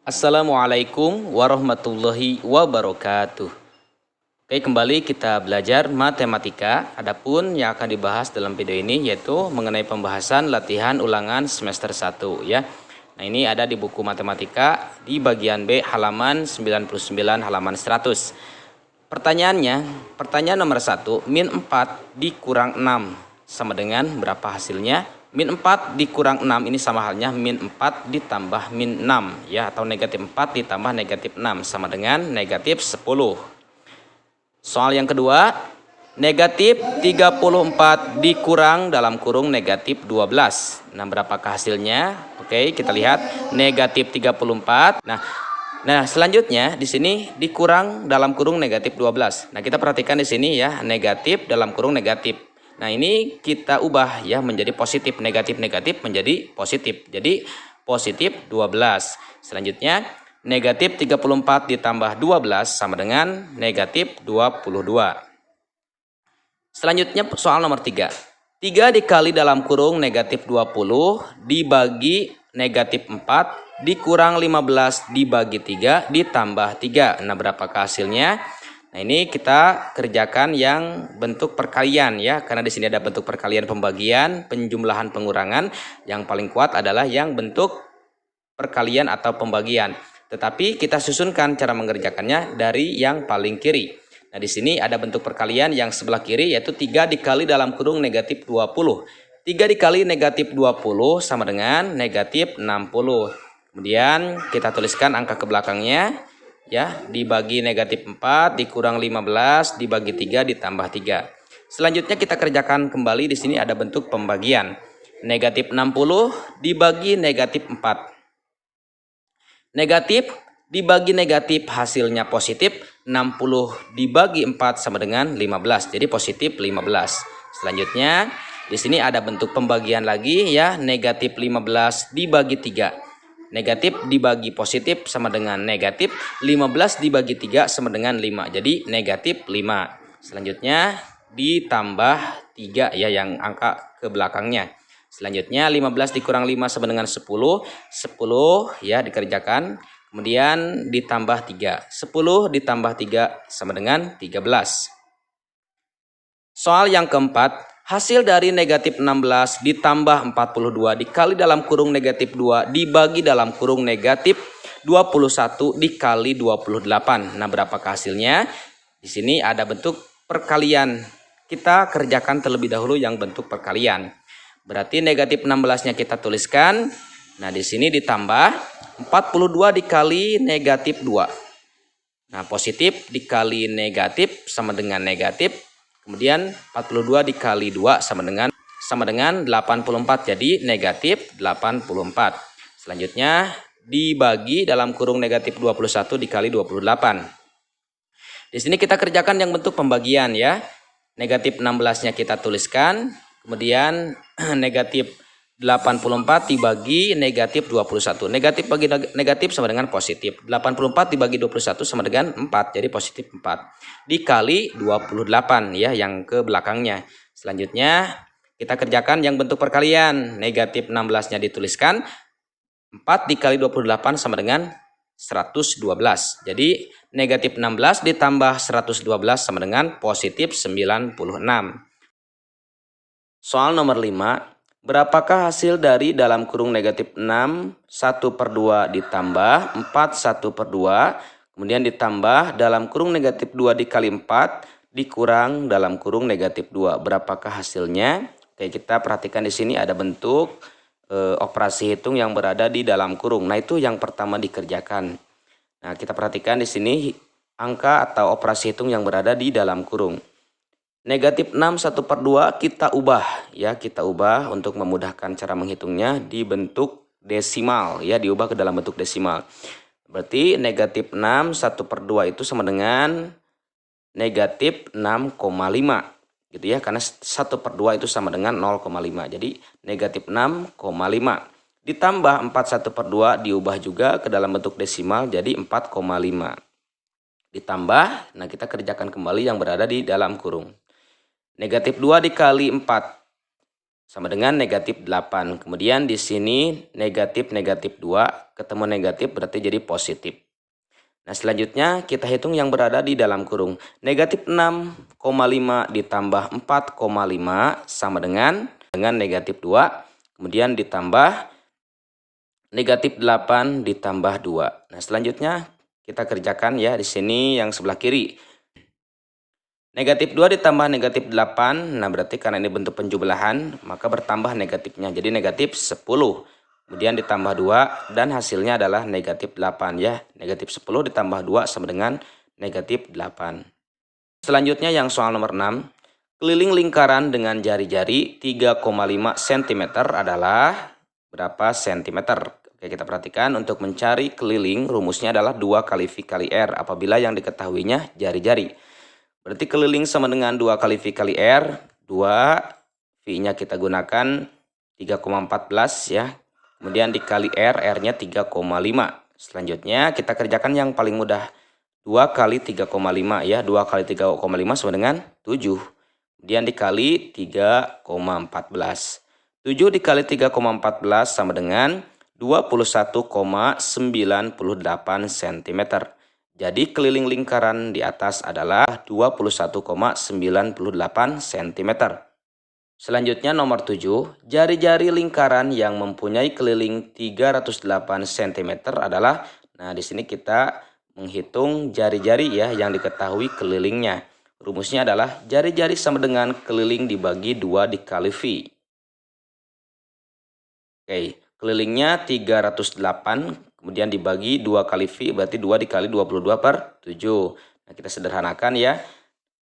Assalamualaikum warahmatullahi wabarakatuh. Oke, kembali kita belajar matematika. Adapun yang akan dibahas dalam video ini yaitu mengenai pembahasan latihan ulangan semester 1 ya. Nah, ini ada di buku matematika di bagian B halaman 99 halaman 100. Pertanyaan nomor 1, min 4 dikurang 6 sama dengan berapa hasilnya? Min 4 dikurang 6 ini sama halnya min 4 ditambah min 6 ya, atau negatif 4 ditambah negatif 6 sama dengan negatif 10. Soal yang kedua, negatif 34 dikurang dalam kurung negatif 12. Nah, berapakah hasilnya? Oke, kita lihat negatif 34. Nah, selanjutnya di sini dikurang dalam kurung negatif 12. Nah, kita perhatikan di sini ya, negatif dalam kurung negatif. Nah, ini kita ubah ya menjadi positif, negatif menjadi positif. Jadi positif 12. Selanjutnya negatif 34 ditambah 12 sama dengan negatif 22. Selanjutnya soal nomor 3. 3 dikali dalam kurung negatif 20 dibagi negatif 4 dikurang 15 dibagi 3 ditambah 3. Nah, berapakah hasilnya? Nah, ini kita kerjakan yang bentuk perkalian ya, karena di sini ada bentuk perkalian pembagian, penjumlahan, pengurangan. Yang paling kuat adalah yang bentuk perkalian atau pembagian. Tetapi kita susunkan cara mengerjakannya dari yang paling kiri. Nah, di sini ada bentuk perkalian yang sebelah kiri yaitu 3 dikali dalam kurung negatif 20. 3 dikali negatif 20 sama dengan negatif 60. Kemudian kita tuliskan angka ke belakangnya. Ya, dibagi negatif 4 dikurang 15 dibagi 3 ditambah 3. Selanjutnya kita kerjakan kembali, di sini ada bentuk pembagian. Negatif 60 dibagi negatif 4. Negatif dibagi negatif hasilnya positif. 60 dibagi 4 sama dengan 15. Jadi positif 15. Selanjutnya di sini ada bentuk pembagian lagi ya, negatif 15 dibagi 3. Negatif dibagi positif sama dengan negatif, 15 dibagi 3 sama dengan 5. Jadi negatif 5. Selanjutnya ditambah 3 ya, yang angka ke belakangnya. Selanjutnya 15 dikurang 5 sama dengan 10. 10 ya dikerjakan. Kemudian ditambah 3. 10 ditambah 3 sama dengan 13. Soal yang keempat. Hasil dari negatif 16 ditambah 42 dikali dalam kurung negatif 2 dibagi dalam kurung negatif 21 dikali 28. Nah, berapakah hasilnya? Di sini ada bentuk perkalian. Kita kerjakan terlebih dahulu yang bentuk perkalian. Berarti negatif 16-nya kita tuliskan. Nah, di sini ditambah 42 dikali negatif 2. Nah, positif dikali negatif sama dengan negatif. Kemudian 42 dikali 2 sama dengan 84. Jadi negatif 84. Selanjutnya dibagi dalam kurung negatif 21 dikali 28. Di sini kita kerjakan yang bentuk pembagian ya. Negatif 16-nya kita tuliskan. Kemudian negatif 84 dibagi negatif 21. Negatif bagi negatif sama dengan positif. 84 dibagi 21 sama dengan 4. Jadi positif 4. Dikali 28 ya, yang ke belakangnya. Selanjutnya kita kerjakan yang bentuk perkalian. Negatif 16-nya dituliskan. 4 dikali 28 sama dengan 112. Jadi negatif 16 ditambah 112 sama dengan positif 96. Soal nomor 5. Berapakah hasil dari dalam kurung negatif 6, 1/2 ditambah 4, 1/2, kemudian ditambah dalam kurung negatif 2 dikali 4, dikurang dalam kurung negatif 2. Berapakah hasilnya? Oke, kita perhatikan di sini ada bentuk operasi hitung yang berada di dalam kurung. Nah, itu yang pertama dikerjakan. Nah, kita perhatikan di sini angka atau operasi hitung yang berada di dalam kurung. Negatif 6 1/2 kita ubah ya, kita ubah untuk memudahkan cara menghitungnya di bentuk desimal ya, diubah ke dalam bentuk desimal. Berarti negatif 6 1/2 itu sama dengan negatif 6,5 gitu ya, karena 1/2 itu sama dengan 0,5. Jadi negatif 6,5 ditambah 4 1/2 diubah juga ke dalam bentuk desimal jadi 4,5. Ditambah, nah kita kerjakan kembali yang berada di dalam kurung. Negatif 2 dikali 4 sama dengan negatif 8. Kemudian di sini negatif 2 ketemu negatif berarti jadi positif. Nah, selanjutnya kita hitung yang berada di dalam kurung. Negatif 6,5 ditambah 4,5 sama dengan negatif 2. Kemudian ditambah negatif 8 ditambah 2. Nah, selanjutnya kita kerjakan ya di sini yang sebelah kiri. Negatif 2 ditambah negatif 8. Nah, berarti karena ini bentuk penjumlahan, maka bertambah negatifnya. Jadi negatif 10. Kemudian ditambah 2 dan hasilnya adalah negatif 8 ya. Negatif 10 ditambah 2 sama dengan negatif 8. Selanjutnya yang soal nomor 6. Keliling lingkaran dengan jari-jari 3,5 cm adalah berapa cm? Oke, kita perhatikan untuk mencari keliling rumusnya adalah 2 kali V kali R apabila yang diketahuinya jari-jari. Berarti keliling sama dengan 2 kali V kali R. 2 V-nya kita gunakan 3,14 ya. Kemudian dikali R, R-nya 3,5. Selanjutnya kita kerjakan yang paling mudah. 2 kali 3,5 ya. 2 kali 3,5 sama dengan 7. Kemudian dikali 3,14. 7 dikali 3,14 sama dengan 21,98 cm. Jadi keliling lingkaran di atas adalah 21,98 cm. Selanjutnya nomor 7, jari-jari lingkaran yang mempunyai keliling 308 cm adalah, nah di sini kita menghitung jari-jari ya yang diketahui kelilingnya. Rumusnya adalah jari-jari sama dengan keliling dibagi 2 dikali V. Oke, kelilingnya 308. Kemudian dibagi 2 kali V berarti 2 dikali 22 per 7. Nah, kita sederhanakan ya.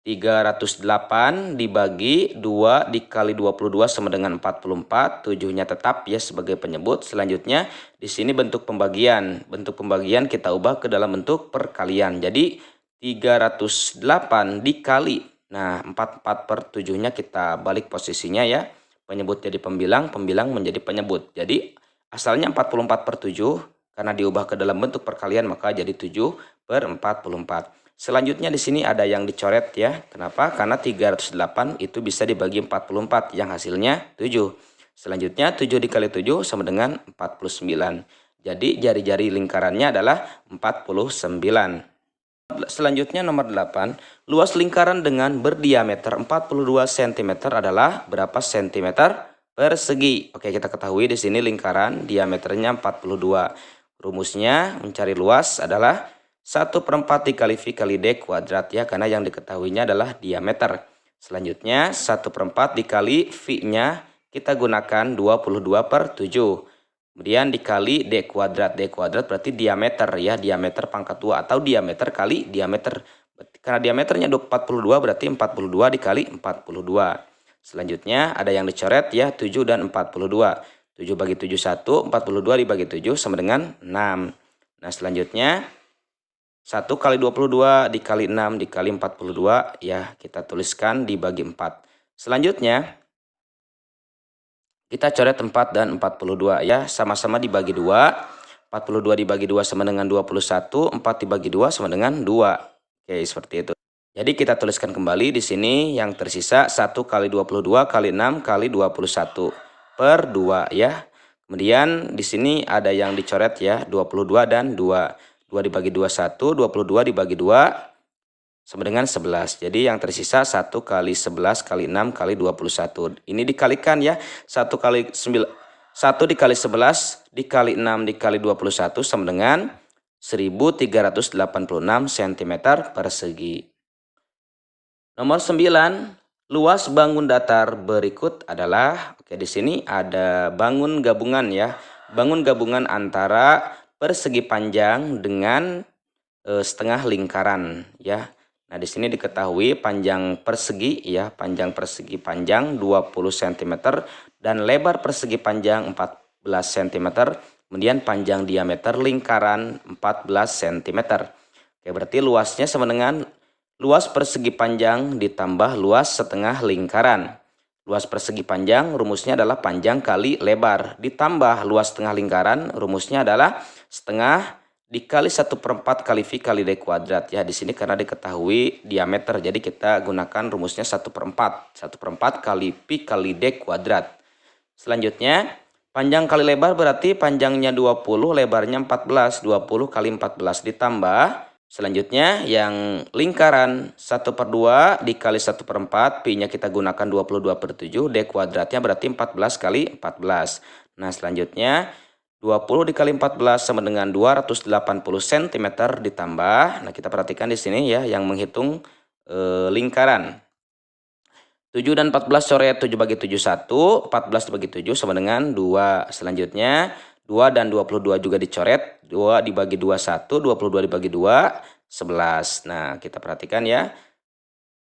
308 dibagi 2 dikali 22 sama dengan 44. 7-nya tetap ya sebagai penyebut. Selanjutnya di sini bentuk pembagian. Bentuk pembagian kita ubah ke dalam bentuk perkalian. Jadi 308 dikali. Nah, 44 per 7-nya kita balik posisinya ya. Penyebut jadi pembilang, pembilang menjadi penyebut. Jadi asalnya 44 per 7. Karena diubah ke dalam bentuk perkalian maka jadi 7 per 44. Selanjutnya di sini ada yang dicoret ya. Kenapa? Karena 308 itu bisa dibagi 44 yang hasilnya 7. Selanjutnya 7 dikali 7 sama dengan 49. Jadi jari-jari lingkarannya adalah 49. Selanjutnya nomor 8. Luas lingkaran dengan berdiameter 42 cm adalah berapa cm persegi? Oke, kita ketahui di sini lingkaran diameternya 42. Rumusnya mencari luas adalah 1/4 dikali V kali D kuadrat ya, karena yang diketahuinya adalah diameter. Selanjutnya 1/4 dikali V-nya kita gunakan 22 per 7. Kemudian dikali D kuadrat. D kuadrat berarti diameter ya, diameter pangkat 2 atau diameter kali diameter. Karena diameternya 42 berarti 42 dikali 42. Selanjutnya ada yang dicoret ya, 7 dan 42. 7 bagi 7 1, 42 dibagi 7 sama dengan 6. Nah, selanjutnya 1 kali 22 dikali 6 dikali 42 ya, kita tuliskan dibagi 4. Selanjutnya kita coret 4 dan 42 ya, sama-sama dibagi 2. 42 dibagi 2 sama dengan 21, 4 dibagi 2 sama dengan 2. Oke, seperti itu. Jadi kita tuliskan kembali di sini yang tersisa 1 kali 22 kali 6 kali 21 per 2 ya. Kemudian di sini ada yang dicoret ya, 22 dan 2. 2 dibagi 2 1, 22 dibagi 2 sama dengan 11. Jadi yang tersisa 1 kali 11 kali 6 kali 21. Ini dikalikan ya, 1 kali 9, 1 dikali 11 dikali 6 dikali 21 sama dengan 1386 cm persegi. Nomor 9. Luas bangun datar berikut adalah, oke di sini ada bangun gabungan ya. Bangun gabungan antara persegi panjang dengan setengah lingkaran ya. Nah, di sini diketahui panjang persegi ya, panjang persegi panjang 20 cm dan lebar persegi panjang 14 cm. Kemudian panjang diameter lingkaran 14 cm. Oke, berarti luasnya sama dengan luas persegi panjang ditambah luas setengah lingkaran. Luas persegi panjang rumusnya adalah panjang kali lebar. Ditambah luas setengah lingkaran rumusnya adalah setengah dikali 1/4 kali V kali D kuadrat. Ya, di sini karena diketahui diameter. Jadi kita gunakan rumusnya 1/4. 1/4 kali Pi kali D kuadrat. Selanjutnya Panjang kali lebar berarti panjangnya 20, lebarnya 14. 20 kali 14 ditambah. Selanjutnya yang lingkaran 1/2 dikali 1/4. Pi-nya kita gunakan 22/7. D kuadratnya berarti 14 kali 14. Nah selanjutnya 20 dikali 14 sama dengan 280 cm ditambah. Nah kita perhatikan di sini ya yang menghitung lingkaran. 7 dan 14 coret, 7 bagi 7 1, 14 dibagi 7 sama dengan 2. Selanjutnya 2 dan 22 juga dicoret, 2 dibagi 2 1, 22 dibagi 2 11. Nah kita perhatikan ya,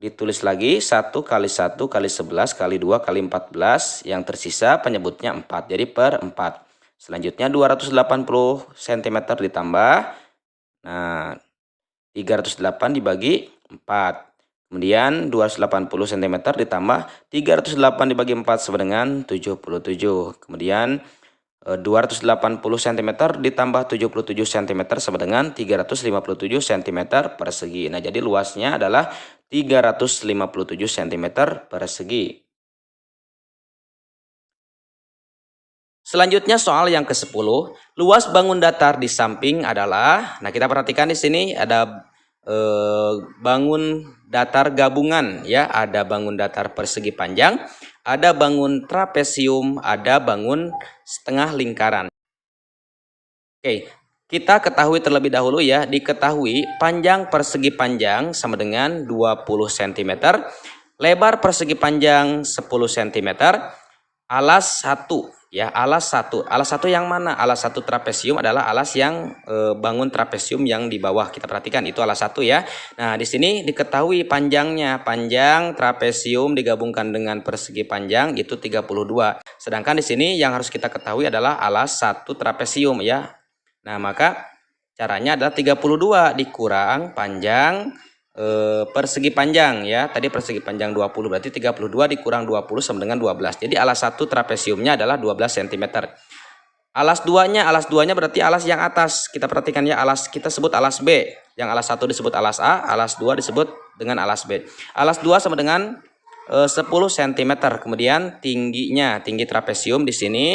ditulis lagi 1 kali 1 kali 11 kali 2 kali 14, yang tersisa penyebutnya 4, jadi per 4. Selanjutnya 280 cm ditambah, nah 308 dibagi 4. Kemudian 280 cm ditambah 308 dibagi 4 sama dengan 77. Kemudian 280 cm ditambah 77 cm sama dengan 357 cm persegi. Nah jadi luasnya adalah 357 cm persegi. Selanjutnya soal yang ke-10, luas bangun datar di samping adalah, nah kita perhatikan di sini ada bangun datar gabungan ya, ada bangun datar persegi panjang, ada bangun trapesium, ada bangun setengah lingkaran. Oke, kita ketahui terlebih dahulu ya, diketahui panjang persegi panjang sama dengan 20 cm, lebar persegi panjang 10 cm, alas 1 ya, alas 1. Alas 1 yang mana? Alas 1 trapesium adalah alas yang bangun trapesium yang di bawah. Kita perhatikan itu alas 1 ya. Nah, di sini diketahui panjangnya. Panjang trapesium digabungkan dengan persegi panjang itu 32. Sedangkan di sini yang harus kita ketahui adalah alas 1 trapesium ya. Nah, maka caranya adalah 32 dikurang panjang persegi panjang ya. Tadi persegi panjang 20 berarti 32 dikurang 20 sama dengan 12. Jadi alas 1 trapesiumnya adalah 12 cm. Alas 2-nya berarti alas yang atas. Kita perhatikan ya, alas kita sebut alas B. Yang alas 1 disebut alas A, alas 2 disebut dengan alas B. Alas 2 sama dengan 10 cm. Kemudian tinggi trapesium di sini.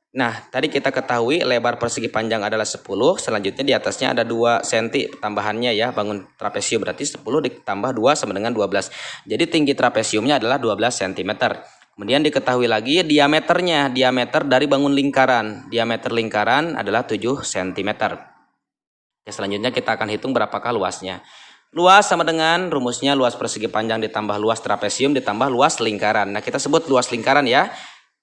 Nah, tadi kita ketahui lebar persegi panjang adalah 10, selanjutnya di atasnya ada 2 cm tambahannya ya, bangun trapesium berarti 10 ditambah 2 sama dengan 12. Jadi tinggi trapesiumnya adalah 12 cm. Kemudian diketahui lagi diameternya, diameter dari bangun lingkaran. Diameter lingkaran adalah 7 cm. Oke, selanjutnya kita akan hitung berapakah luasnya. Luas sama dengan rumusnya luas persegi panjang ditambah luas trapesium ditambah luas lingkaran. Nah, kita sebut luas lingkaran ya.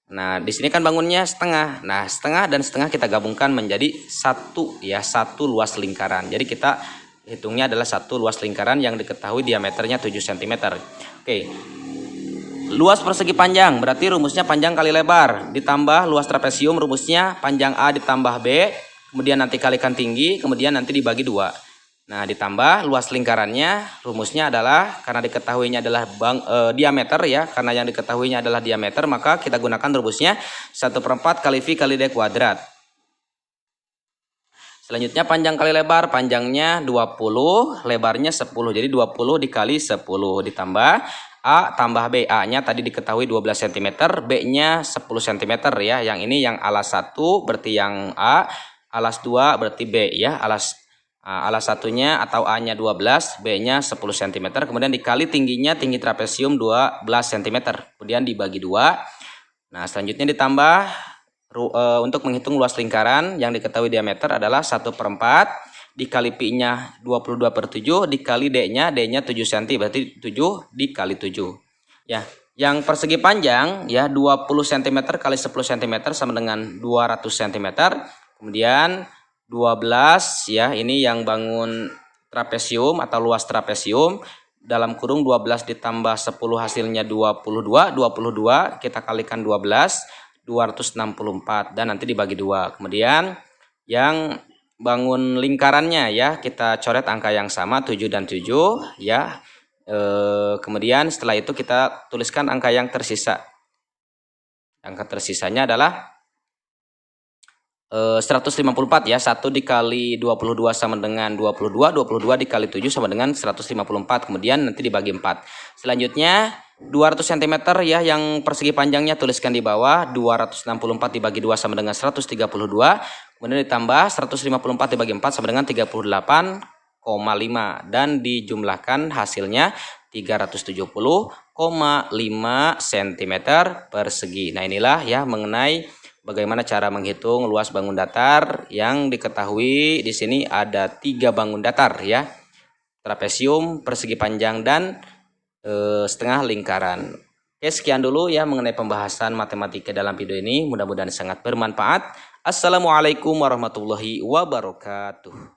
Nah, di sini kan bangunnya setengah. Nah, setengah dan setengah kita gabungkan menjadi satu ya, satu luas lingkaran. Jadi kita hitungnya adalah satu luas lingkaran yang diketahui diameternya 7 cm. Oke. Luas persegi panjang berarti rumusnya panjang kali lebar ditambah luas trapesium, rumusnya panjang A ditambah B, kemudian nanti kalikan tinggi, kemudian nanti dibagi 2. Nah, ditambah luas lingkarannya, rumusnya adalah karena diketahuinya adalah diameter ya, karena yang diketahuinya adalah diameter, maka kita gunakan rumusnya 1/4 kali V kali D kuadrat. Selanjutnya panjang kali lebar, panjangnya 20, lebarnya 10, jadi 20 dikali 10 ditambah A tambah B. A-nya tadi diketahui 12 cm, B-nya 10 cm ya. Yang ini yang alas 1 berarti yang A, alas 2 berarti B ya, alas 1-nya atau A-nya 12, B-nya 10 cm, kemudian dikali tingginya, tinggi trapesium 12 cm, kemudian dibagi 2. Nah, selanjutnya ditambah untuk menghitung luas lingkaran yang diketahui diameter adalah 1/4 dikali pi-nya 22/7 dikali D-nya 7 cm, berarti 7 dikali 7. Ya, yang persegi panjang ya 20 cm kali 10 cm sama dengan 200 cm. Kemudian 12 ya, ini yang bangun trapesium atau luas trapesium, dalam kurung 12 ditambah 10 hasilnya 22, 22 kita kalikan 12, 264 dan nanti dibagi 2. Kemudian yang bangun lingkarannya ya, kita coret angka yang sama 7 dan 7 ya. Kemudian setelah itu kita tuliskan angka yang tersisa. Angka tersisanya adalah 154 ya. 1 dikali 22 sama dengan 22, 22 dikali 7 sama dengan 154. Kemudian nanti dibagi 4. Selanjutnya 200 cm ya, yang persegi panjangnya tuliskan di bawah. 264 dibagi 2 sama dengan 132. Kemudian ditambah 154 dibagi 4 sama dengan 38,5 dan dijumlahkan hasilnya 370,5 cm persegi. Nah, inilah ya mengenai bagaimana cara menghitung luas bangun datar. Yang diketahui di sini ada 3 bangun datar ya. Trapesium, persegi panjang, dan setengah lingkaran. Oke, sekian dulu ya mengenai pembahasan matematika dalam video ini. Mudah-mudahan sangat bermanfaat. Assalamualaikum warahmatullahi wabarakatuh.